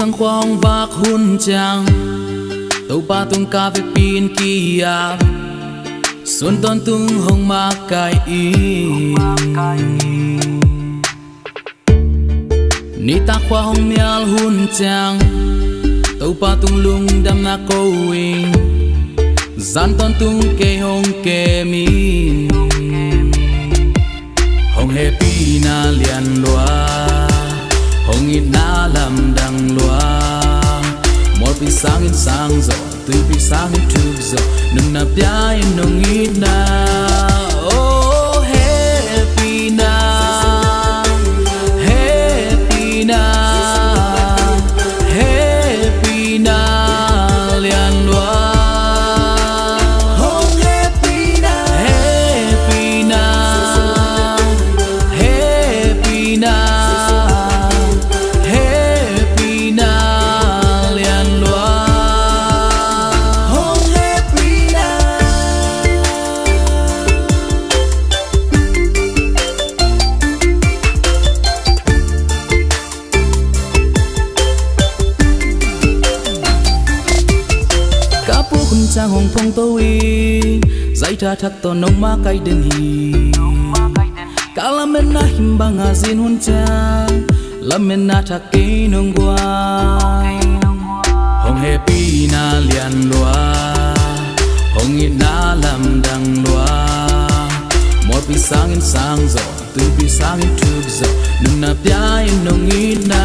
sang khoang vác hun chang tàu ba tung ca về pin kia xuân ton tung hồng ma cài in ni ta khoa hồng mial hun chang tàu ba tung lung đam na going gian ton tung kê hồng kê min hồng happy na lian loa hồng ít na làm đằng loa một pi sang in sang gió từ pi sang in trục gió nung na pia in nung ít na oh happy na happy na happy na lian loa hồng happy na happy na happy na happy na lian loa hồng happy na kapu kun chang hong phong to in zai tha thak to nong ma kai den hi kalamen na himbang azin hun chang lamen na thak ke nong gwa hong happy na lian loa hong in na lam dang loa một pi sang in sang gió từ pi sang in trục gió nung na pia in nong in na